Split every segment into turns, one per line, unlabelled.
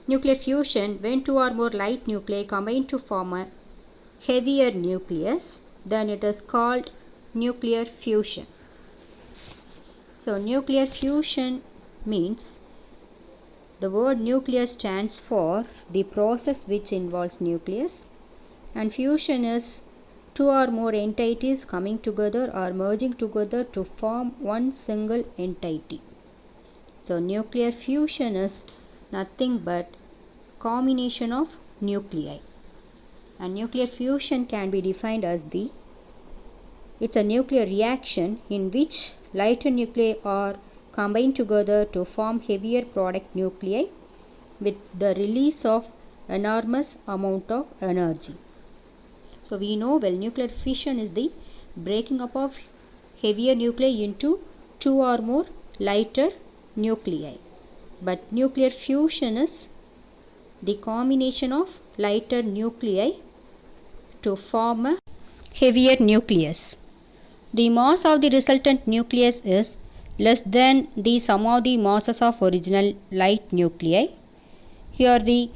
nuclear fusion, when two or more light nuclei combine to form a heavier nucleus, then it is called nuclear fusion. So nuclear fusion means the word nuclear stands for the process which involves nucleus, and fusion is two or more entities coming together or merging together to form one single entity. So nuclear fusion is nothing but combination of nuclei, and nuclear fusion can be defined as it's a nuclear reaction in which lighter nuclei are combined together to form heavier product nuclei with the release of enormous amount of energy. So we know well nuclear fission is the breaking up of heavier nuclei into two or more lighter nuclei, but nuclear fusion is the combination of lighter nuclei to form a heavier nucleus. The mass of the resultant nucleus is less than the sum of the masses of original light nuclei. Here the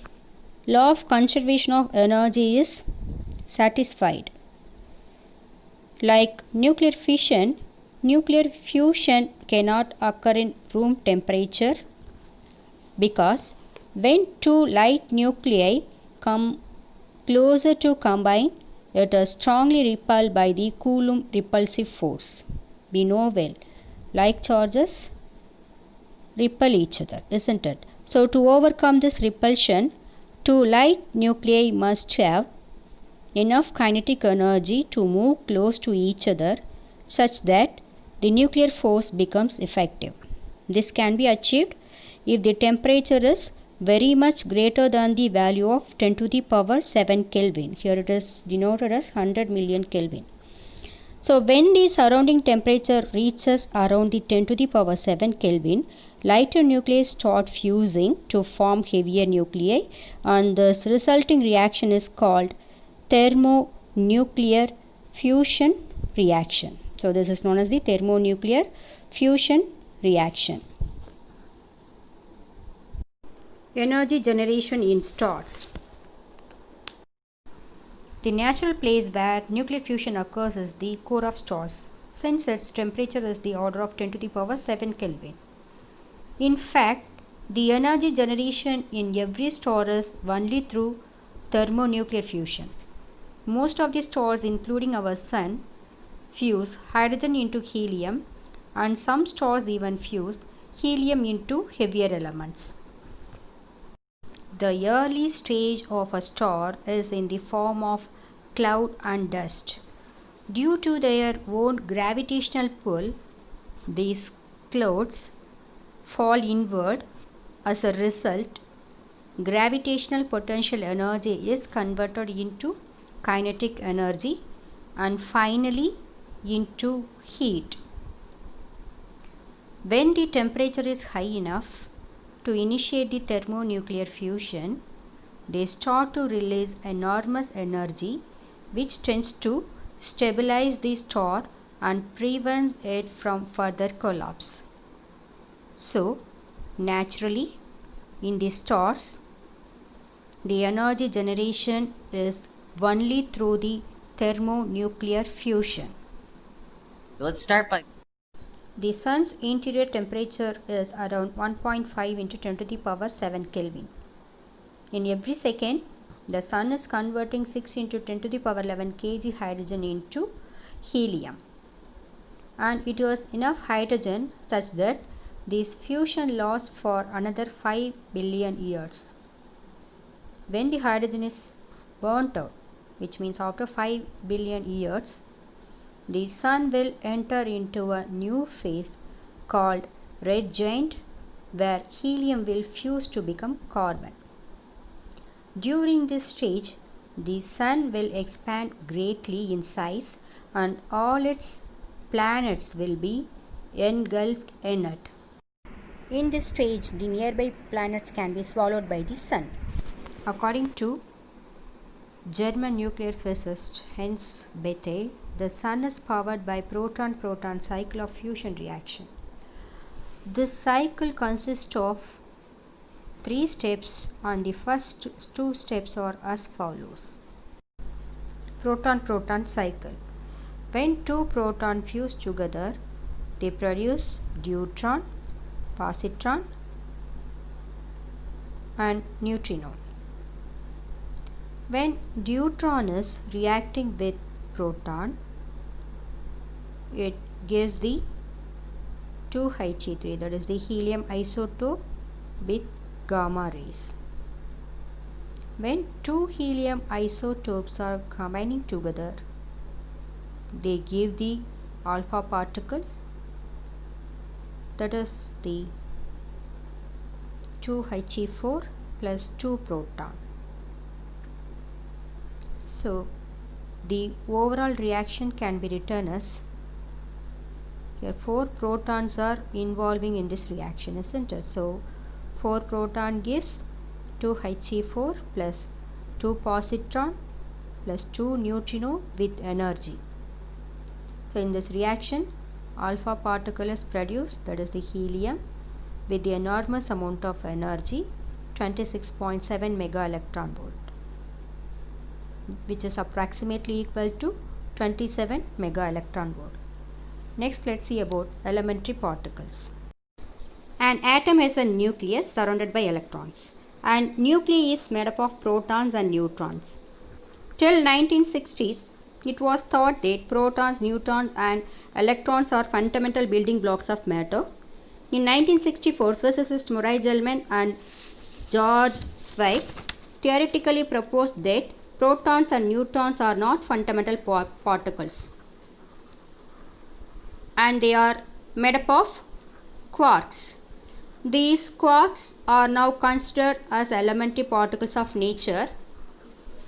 law of conservation of energy is satisfied. Like nuclear fission, nuclear fusion cannot occur in room temperature because when two light nuclei come closer to combine, it is strongly repelled by the Coulomb repulsive force. We know well, like charges repel each other, isn't it? So to overcome this repulsion, two light nuclei must have enough kinetic energy to move close to each other such that the nuclear force becomes effective. This can be achieved if the temperature is very much greater than the value of 10 to the power 7 Kelvin. Here it is denoted as 100 million Kelvin. So when the surrounding temperature reaches around the 10 to the power 7 Kelvin, lighter nuclei start fusing to form heavier nuclei, and this resulting reaction is called thermonuclear fusion reaction. So this is known as the thermonuclear fusion reaction. Energy generation in stars. The natural place where nuclear fusion occurs is the core of stars, since its temperature is the order of 10 to the power 7 Kelvin. In fact, the energy generation in every star is only through thermonuclear fusion. Most of the stars, including our Sun, fuse hydrogen into helium, and some stars even fuse helium into heavier elements. The early stage of a star is in the form of cloud and dust. Due to their own gravitational pull, these clouds fall inward. As a result, gravitational potential energy is converted into kinetic energy and finally into heat. When the temperature is high enough to initiate the thermonuclear fusion, they start to release enormous energy which tends to stabilize the star and prevents it from further collapse. So, naturally, in the stars, the energy generation is only through the thermonuclear fusion.
So let's start by
the Sun's interior temperature is around 1.5 into 10 to the power 7 Kelvin. In every second, the Sun is converting 6 into 10 to the power 11 kg hydrogen into helium. And it was enough hydrogen such that this fusion lasts for another 5 billion years. When the hydrogen is burnt out, which means after 5 billion years, the Sun will enter into a new phase called red giant, where helium will fuse to become carbon. During this stage, the Sun will expand greatly in size and all its planets will be engulfed in it. In this stage, the nearby planets can be swallowed by the Sun. According to German nuclear physicist Heinz Bethe, the Sun is powered by proton-proton cycle of fusion reaction. This cycle consists of 3 steps, and the first 2 steps are as follows. Proton-proton cycle. When 2 protons fuse together, they produce deuteron, positron, and neutrino. When deuteron is reacting with proton, it gives the 2He3, that is the helium isotope with gamma rays. When 2 helium isotopes are combining together, they give the alpha particle, that is the 2He4 plus 2 proton. So the overall reaction can be written as, here 4 protons are involving in this reaction, isn't it? So 4 proton gives 2He4 plus 2 positron plus 2 neutrino with energy. So in this reaction, alpha particle is produced, that is the helium, with the enormous amount of energy, 26.7 mega electron volt, which is approximately equal to 27 mega electron volt. Next, let's see about elementary particles. An atom has a nucleus surrounded by electrons, and nuclei is made up of protons and neutrons. Till 1960s, it was thought that protons, neutrons, and electrons are fundamental building blocks of matter. In 1964, physicists Murray Gell-Mann and George Zweig theoretically proposed that protons and neutrons are not fundamental particles, and they are made up of quarks. These quarks are now considered as elementary particles of nature,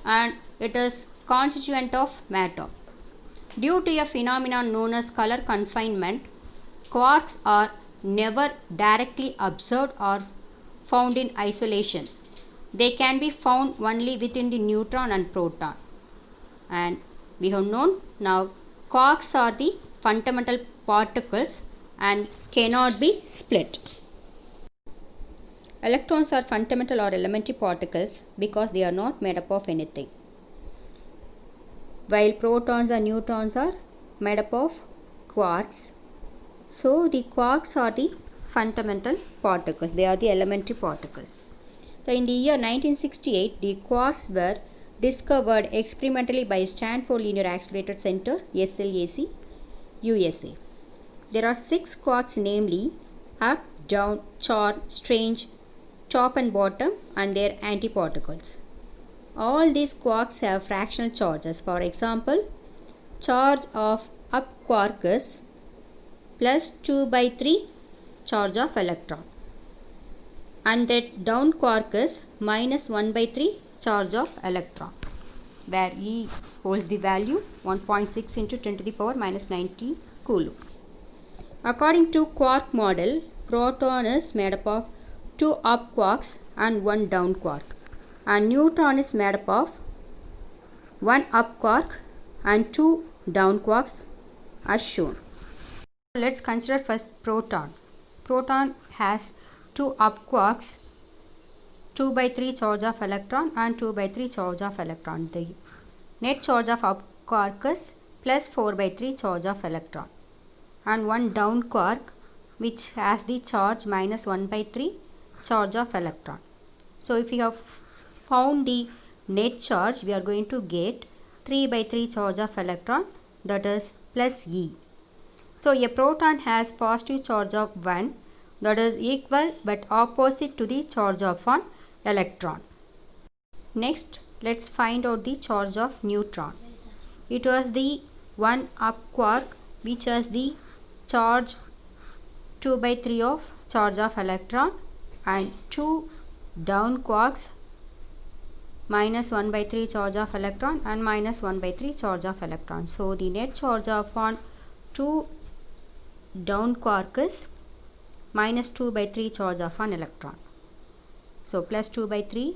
and it is constituent of matter. Due to a phenomenon known as color confinement, quarks are never directly observed or found in isolation. They can be found only within the neutron and proton. And we have known now quarks are the fundamental particles and cannot be split. Electrons are fundamental or elementary particles because they are not made up of anything, while protons and neutrons are made up of quarks. So the quarks are the fundamental particles, they are the elementary particles. So in the year 1968, the quarks were discovered experimentally by Stanford Linear Accelerator Center, SLAC, USA. There are 6 quarks, namely up, down, charge, strange, top and bottom, and their antiparticles. All these quarks have fractional charges. For example, charge of up quark is plus 2 by 3 charge of electron, and that down quark is minus 1 by 3 charge of electron, where E holds the value 1.6 into 10 to the power minus 90 coulomb. According to quark model, proton is made up of 2 up quarks and 1 down quark, and neutron is made up of 1 up quark and 2 down quarks as shown. Let's consider first proton. Proton has 2 up quarks, 2 by 3 charge of electron and 2 by 3 charge of electron. The net charge of up quark is plus 4 by 3 charge of electron, and 1 down quark which has the charge minus 1 by 3 charge of electron. So if we have found the net charge, we are going to get 3 by 3 charge of electron, that is plus E. So a proton has positive charge of 1, that is equal but opposite to the charge of an electron. Next, let's find out the charge of neutron. It was the 1 up quark which has the charge 2 by 3 of charge of electron, and 2 down quarks minus 1 by 3 charge of electron and minus 1 by 3 charge of electron. So the net charge of on 2 down quark is minus 2 by 3 charge of an electron. So plus 2 by 3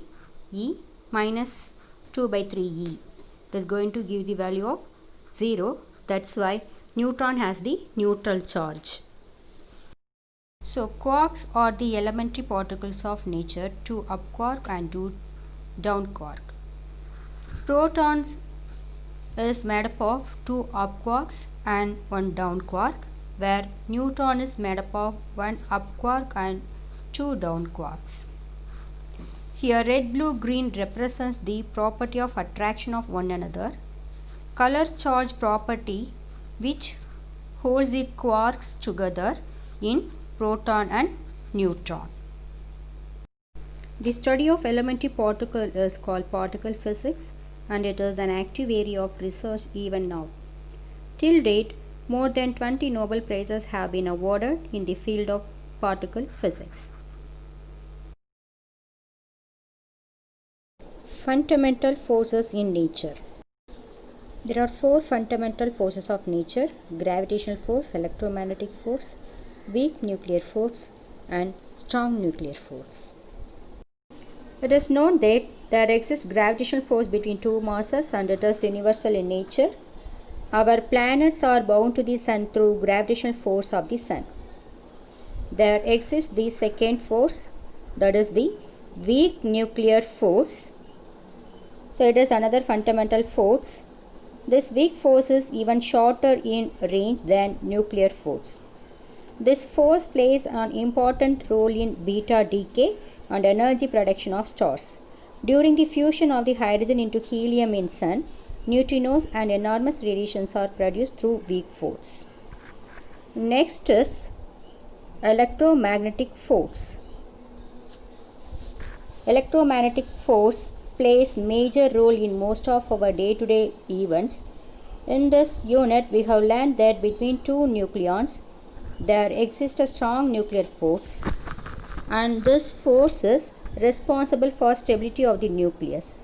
E minus 2 by 3 E. It is going to give the value of 0. That's why neutron has the neutral charge. So quarks are the elementary particles of nature, two up quark and two down quark. Protons is made up of two up quarks and one down quark, where neutron is made up of one up quark and two down quarks. Here red, blue, green represents the property of attraction of one another. Color charge property which holds the quarks together in proton and neutron. The study of elementary particle is called particle physics, and it is an active area of research even now. Till date, more than 20 Nobel Prizes have been awarded in the field of particle physics. Fundamental forces in nature. There are four fundamental forces of nature: gravitational force, electromagnetic force, weak nuclear force, and strong nuclear force. It is known that there exists gravitational force between two masses, and it is universal in nature. Our planets are bound to the sun through gravitational force of the sun. There exists the second force, that is the weak nuclear force. So it is another fundamental force. This weak force is even shorter in range than nuclear force. This force plays an important role in beta decay and energy production of stars. During the fusion of the hydrogen into helium in sun, neutrinos and enormous radiations are produced through weak force. Next is electromagnetic force. Electromagnetic force plays major role in most of our day-to-day events. In this unit, we have learned that between two nucleons, there exists a strong nuclear force, and this force is responsible for stability of the nucleus.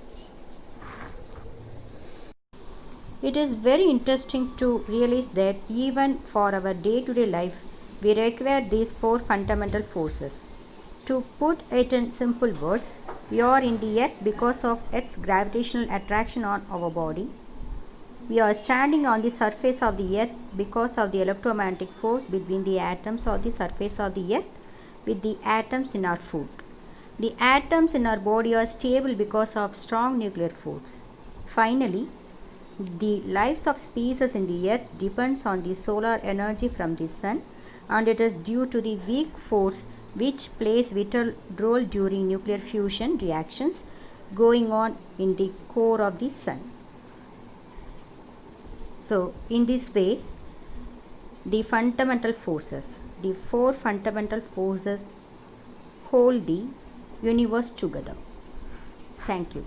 It is very interesting to realize that even for our day-to-day life, we require these four fundamental forces. To put it in simple words, we are in the earth because of Earth's gravitational attraction on our body. We are standing on the surface of the earth because of the electromagnetic force between the atoms on the surface of the earth with the atoms in our food. The atoms in our body are stable because of strong nuclear force. Finally, the lives of species in the earth depends on the solar energy from the sun, and it is due to the weak force which plays vital role during nuclear fusion reactions going on in the core of the sun. So in this way, the fundamental forces, the four fundamental forces hold the universe together. Thank you.